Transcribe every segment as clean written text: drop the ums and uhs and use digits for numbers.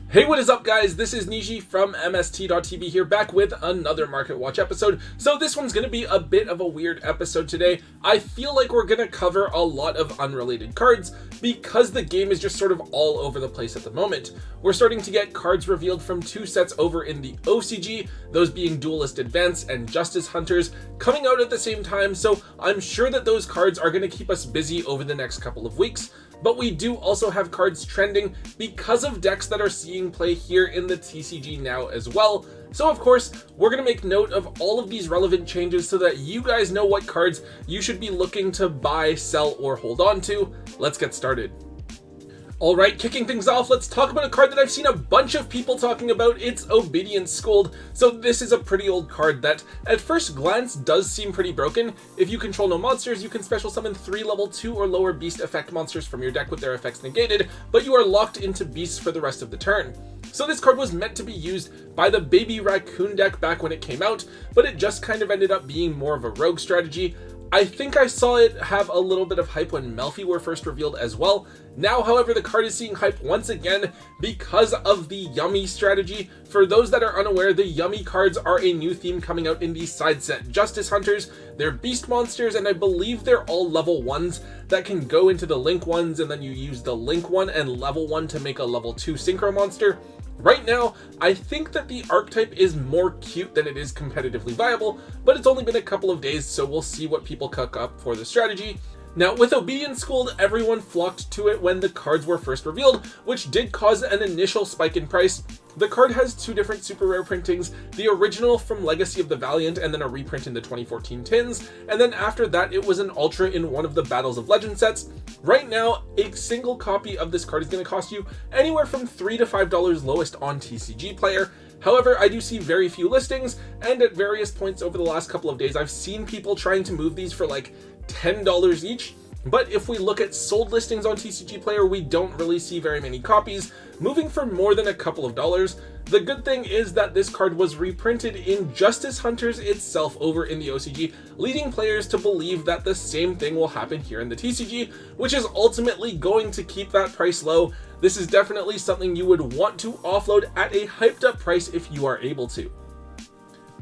Hey, what is up, guys? This is Nishi from MST.TV here, back with another Market Watch episode. So this one's going to be a bit of a weird episode today. I feel like we're going to cover a lot of unrelated cards because the game is just sort of all over the place at the moment. We're starting to get cards revealed from two sets over in the OCG, those being Duelist Advance and Justice Hunters, coming out at the same time, so I'm sure that those cards are going to keep us busy over the next couple of weeks. But we do also have cards trending because of decks that are seeing play here in the TCG now as well. So of course, we're going to make note of all of these relevant changes so that you guys know what cards you should be looking to buy, sell, or hold on to. Let's get started. Alright, kicking things off, let's talk about a card that I've seen a bunch of people talking about. It's Obedience Schooled. So this is a pretty old card that, at first glance, does seem pretty broken. If you control no monsters, you can special summon 3 level 2 or lower beast effect monsters from your deck with their effects negated, but you are locked into beasts for the rest of the turn. So this card was meant to be used by the Baby Raccoon deck back when it came out, but it just kind of ended up being more of a rogue strategy. I think I saw it have a little bit of hype when Melfi were first revealed as well. Now, however, the card is seeing hype once again because of the Yummy strategy. For those that are unaware, the Yummy cards are a new theme coming out in the side set Justice Hunters. They're beast monsters, and I believe they're all level 1s that can go into the Link ones, and then you use the Link one and level 1 to make a level 2 Synchro monster. Right now, I think that the archetype is more cute than it is competitively viable, but it's only been a couple of days, so we'll see what people cook up for the strategy. Now, with Obedience Schooled, everyone flocked to it when the cards were first revealed, which did cause an initial spike in price. The card has 2 different super rare printings, the original from Legacy of the Valiant and then a reprint in the 2014 tins, and then after that it was an ultra in one of the Battles of Legend sets. Right now, a single copy of this card is going to cost you anywhere from $3 to $5 lowest on TCG Player. However, I do see very few listings, and at various points over the last couple of days I've seen people trying to move these for like $10 each. But if we look at sold listings on TCG Player, we don't really see very many copies moving for more than a couple of dollars. The good thing is that this card was reprinted in Justice Hunters itself over in the OCG, leading players to believe that the same thing will happen here in the TCG, which is ultimately going to keep that price low. This is definitely something you would want to offload at a hyped up price if you are able to.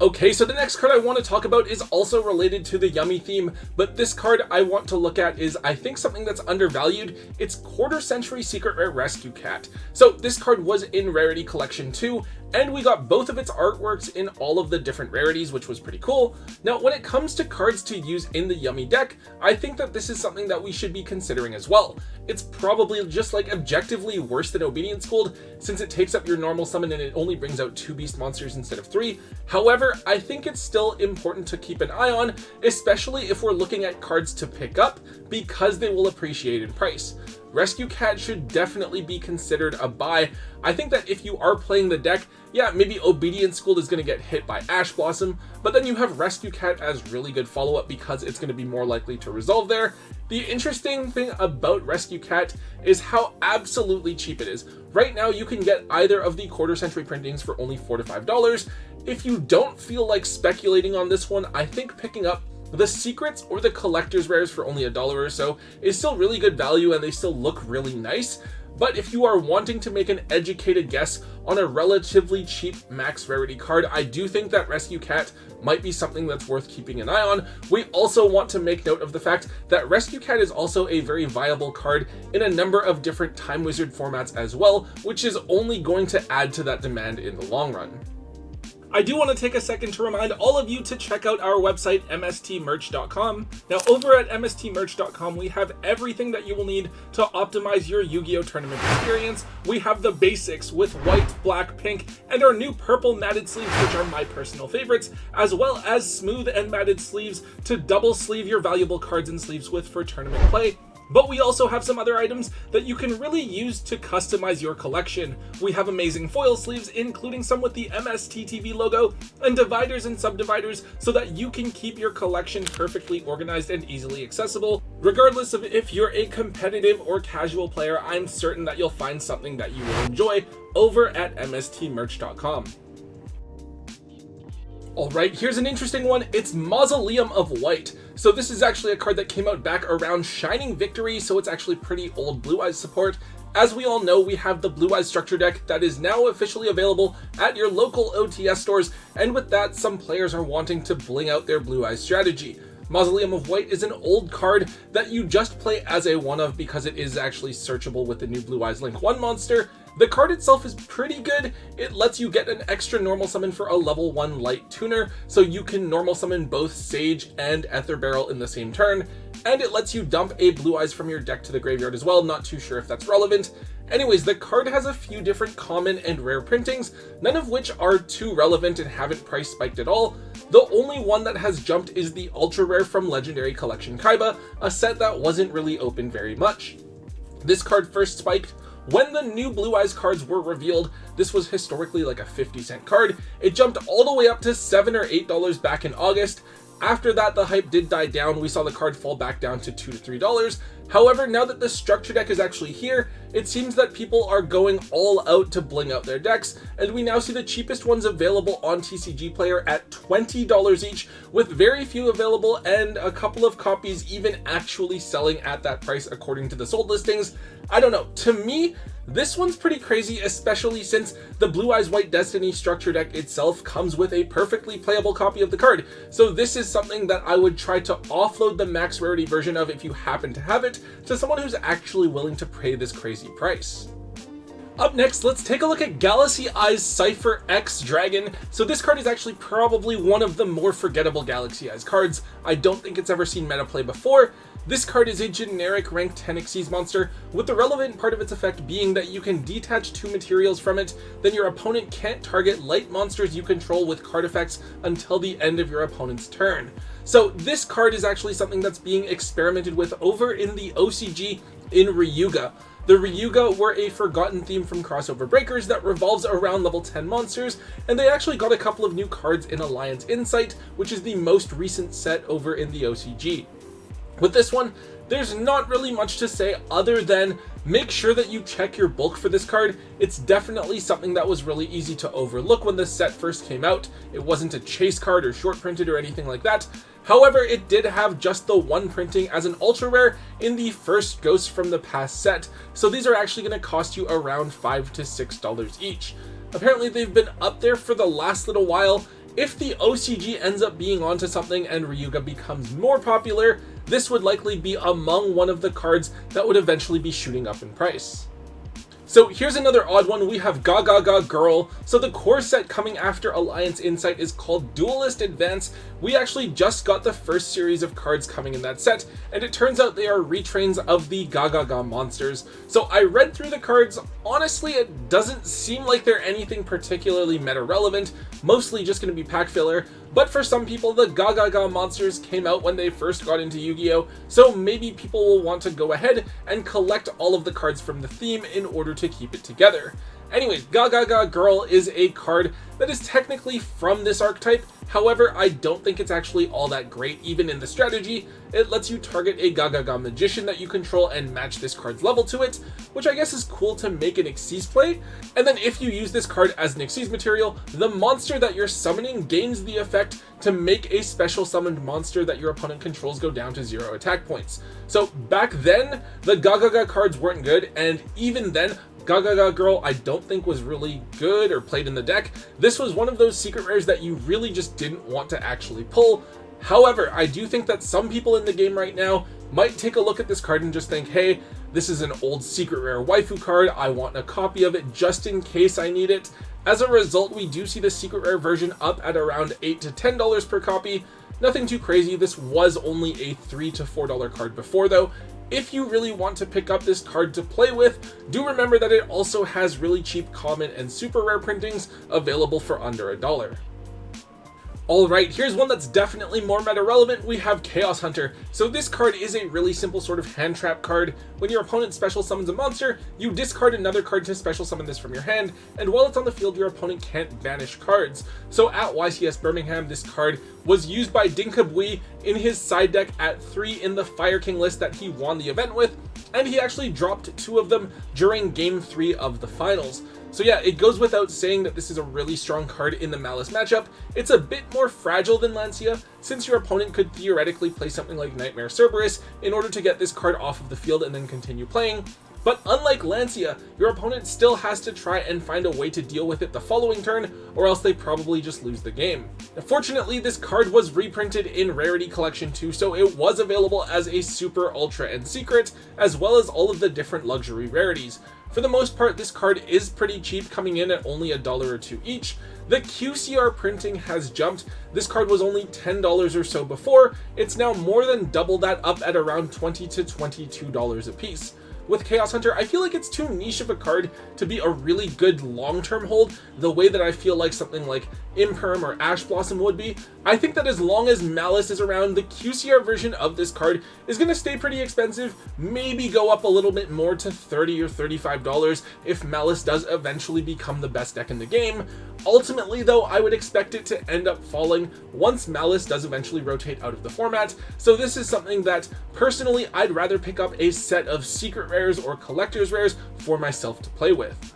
Okay, so the next card I want to talk about is also related to the Yummy theme, but this card I want to look at is, I think, something that's undervalued. It's Quarter Century Secret Rare Rescue Cat. So this card was in Rarity Collection 2, and we got both of its artworks in all of the different rarities, which was pretty cool. Now, when it comes to cards to use in the Yummy deck, I think that this is something that we should be considering as well. It's probably just like objectively worse than Obedience Schooled, since it takes up your normal summon and it only brings out 2 beast monsters instead of 3. However, I think it's still important to keep an eye on, especially if we're looking at cards to pick up, because they will appreciate in price. Rescue Cat should definitely be considered a buy. I think that if you are playing the deck, yeah, maybe Obedience Schooled is going to get hit by Ash Blossom, but then you have Rescue Cat as really good follow-up because it's going to be more likely to resolve there. The interesting thing about Rescue Cat is how absolutely cheap it is. Right now, you can get either of the Quarter Century printings for only $4 to $5. If you don't feel like speculating on this one, I think picking up the secrets or the collector's rares for only $1 or so is still really good value, and they still look really nice. But if you are wanting to make an educated guess on a relatively cheap max rarity card, I do think that Rescue Cat might be something that's worth keeping an eye on. We also want to make note of the fact that Rescue Cat is also a very viable card in a number of different Time Wizard formats as well, which is only going to add to that demand in the long run. I do want to take a second to remind all of you to check out our website, MSTmerch.com. Now, over at MSTmerch.com, we have everything that you will need to optimize your Yu-Gi-Oh! Tournament experience. We have the basics with white, black, pink, and our new purple matted sleeves, which are my personal favorites, as well as smooth and matted sleeves to double sleeve your valuable cards and sleeves with for tournament play. But we also have some other items that you can really use to customize your collection. We have amazing foil sleeves, including some with the MST.TV logo, and dividers and subdividers so that you can keep your collection perfectly organized and easily accessible. Regardless of if you're a competitive or casual player, I'm certain that you'll find something that you will enjoy over at MSTmerch.com. Alright, here's an interesting one. It's Mausoleum of White. So this is actually a card that came out back around Shining Victory, so it's actually pretty old Blue Eyes support. as we all know, we have the Blue Eyes structure deck that is now officially available at your local OTS stores, and with that, some players are wanting to bling out their Blue Eyes strategy. Mausoleum of White is an old card that you just play as a one of because it is actually searchable with the new Blue Eyes Link 1 monster. The card itself is pretty good. It lets you get an extra normal summon for a level 1 light tuner, so you can normal summon both Sage and Ether Barrel in the same turn, and it lets you dump a Blue Eyes from your deck to the graveyard as well. Not too sure if that's relevant. Anyways, the card has a few different common and rare printings, none of which are too relevant and haven't price spiked at all. The only one that has jumped is the ultra rare from Legendary Collection Kaiba, a set that wasn't really open very much. This card first spiked when the new Blue Eyes cards were revealed. This was historically like a 50-cent card. It jumped all the way up to $7 or $8 back in August. After that, the hype did die down. We saw the card fall back down to $2 to $3. However, now that the structure deck is actually here, it seems that people are going all out to bling out their decks, and we now see the cheapest ones available on TCG Player at $20 each, with very few available and a couple of copies even actually selling at that price according to the sold listings. I don't know, to me, this one's pretty crazy, especially since the Blue Eyes White Destiny structure deck itself comes with a perfectly playable copy of the card. So this is something that I would try to offload the max rarity version of if you happen to have it, to someone who's actually willing to pay this crazy price. Up next, let's take a look at Galaxy Eyes Cypher X Dragon. So this card is actually probably one of the more forgettable Galaxy Eyes cards. I don't think it's ever seen meta play before. This card is a generic rank 10 Xyz monster, with the relevant part of its effect being that you can detach 2 materials from it, then your opponent can't target light monsters you control with card effects until the end of your opponent's turn. So this card is actually something that's being experimented with over in the OCG in Ryuga. The Ryuga were a forgotten theme from Crossover Breakers that revolves around level 10 monsters, and they actually got a couple of new cards in Alliance Insight, which is the most recent set over in the OCG. With this one, there's not really much to say other than make sure that you check your bulk for this card. It's definitely something that was really easy to overlook when the set first came out. It wasn't a chase card or short printed or anything like that. However, it did have just the one printing as an ultra rare in the first Ghost from the Past set, so these are actually going to cost you around $5 to $6 each. Apparently they've been up there for the last little while. If the OCG ends up being onto something and Ryuga becomes more popular, this would likely be among one of the cards that would eventually be shooting up in price. So here's another odd one. We have Gaga Girl. So the core set coming after Alliance Insight is called Duelist Advance. We actually just got the first series of cards coming in that set, and it turns out they are retrains of the Gaga monsters. So I read through the cards. Honestly, it doesn't seem like they're anything particularly meta relevant, mostly just going to be pack filler. But for some people, the Gaga monsters came out when they first got into Yu-Gi-Oh! So maybe people will want to go ahead and collect all of the cards from the theme in order to keep it together. Anyways, Gaga Girl is a card that is technically from this archetype. However, I don't think it's actually all that great, even in the strategy. It lets you target a Gaga magician that you control and match this card's level to it, which I guess is cool to make an Xyz play. And then if you use this card as an Xyz material, the monster that you're summoning gains the effect to make a special summoned monster that your opponent controls go down to 0 attack points. So back then, the Gaga cards weren't good, and even then, Gaga Girl I don't think was really good or played in the deck. This was one of those secret rares that you really just didn't want to actually pull. However, I do think that some people in the game right now might take a look at this card and just think, hey, this is an old secret rare waifu card, I want a copy of it just in case I need it. As a result, we do see the secret rare version up at around $8 to $10 per copy. Nothing too crazy. This was only a $3 to $4 card before though. If you really want to pick up this card to play with, do remember that it also has really cheap common and super rare printings available for under $1. Alright, here's one that's definitely more meta relevant. We have Chaos Hunter. So this card is a really simple sort of hand trap card. When your opponent special summons a monster, you discard another card to special summon this from your hand, and while it's on the field, your opponent can't banish cards. So at YCS Birmingham, this card was used by Dinkabui in his side deck at 3 in the Fire King list that he won the event with, and he actually dropped 2 of them during Game 3 of the finals. So yeah, it goes without saying that this is a really strong card in the Malice matchup. It's a bit more fragile than Lancia, since your opponent could theoretically play something like Nightmare Cerberus in order to get this card off of the field and then continue playing. But unlike Lancia, your opponent still has to try and find a way to deal with it the following turn, or else they probably just lose the game. Fortunately, this card was reprinted in Rarity Collection 2, so it was available as a Super, Ultra, and Secret, as well as all of the different luxury rarities. For the most part, this card is pretty cheap, coming in at only $1 or $2 each. The QCR printing has jumped. This card was only $10 or so before. It's now more than double that, up at around $20 to $22 a piece. With Chaos Hunter, I feel like it's too niche of a card to be a really good long-term hold, the way that I feel like something like Imperm or Ash Blossom would be. I think that as long as Malice is around, the QCR version of this card is going to stay pretty expensive, maybe go up a little bit more to $30 or $35 if Malice does eventually become the best deck in the game. Ultimately, though, I would expect it to end up falling once Malice does eventually rotate out of the format, so this is something that, personally, I'd rather pick up a set of secret rares or collector's rares for myself to play with.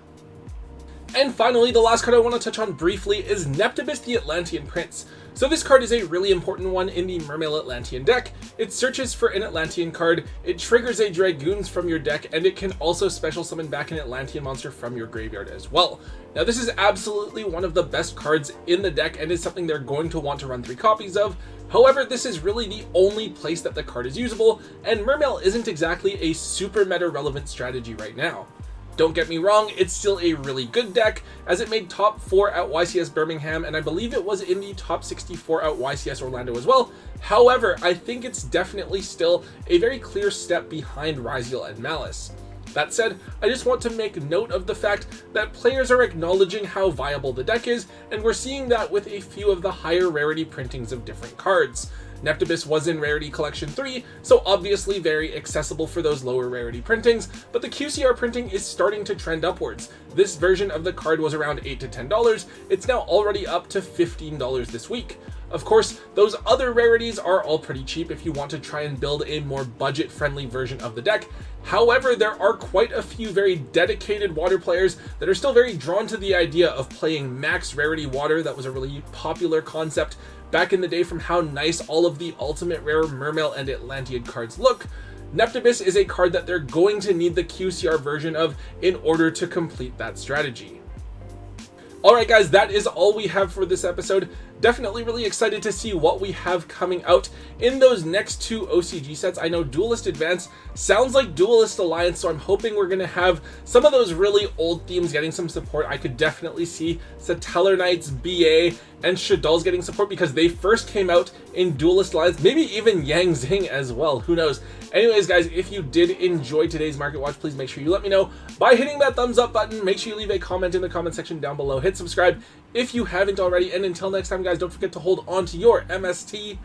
And finally, the last card I want to touch on briefly is Neptibus the Atlantean Prince. So this card is a really important one in the Mermail Atlantean deck. It searches for an Atlantean card, it triggers a Dragoons from your deck, and it can also special summon back an Atlantean monster from your graveyard as well. Now this is absolutely one of the best cards in the deck and is something they're going to want to run 3 copies of. However, this is really the only place that the card is usable, and Mermail isn't exactly a super meta relevant strategy right now. Don't get me wrong, it's still a really good deck, as it made top 4 at YCS Birmingham, and I believe it was in the top 64 at YCS Orlando as well. However, I think it's definitely still a very clear step behind Ryziel and Malice. That said, I just want to make note of the fact that players are acknowledging how viable the deck is, and we're seeing that with a few of the higher rarity printings of different cards. Neptibus was in Rarity Collection 3, so obviously very accessible for those lower rarity printings, but the QCR printing is starting to trend upwards. This version of the card was around $8 to $10, it's now already up to $15 this week. Of course, those other rarities are all pretty cheap if you want to try and build a more budget-friendly version of the deck. However, there are quite a few very dedicated water players that are still very drawn to the idea of playing max rarity water. That was a really popular concept back in the day from how nice all of the ultimate rare Mermail and Atlantean cards look. Neptibus is a card that they're going to need the QCR version of in order to complete that strategy. Alright guys, that is all we have for this episode. Definitely really excited to see what we have coming out in those next 2 OCG sets. I know Duelist Advance sounds like Duelist Alliance, so I'm hoping we're going to have some of those really old themes getting some support. I could definitely see Satellar Knights, BA, and Shaddoll's getting support because they first came out in Duelist Alliance, maybe even Yang Zing as well, who knows. Anyways guys, if you did enjoy today's Market Watch, please make sure you let me know by hitting that thumbs up button. Make sure you leave a comment in the comment section down below. Hit subscribe if you haven't already, and until next time guys, don't forget to hold on to your MST.TV.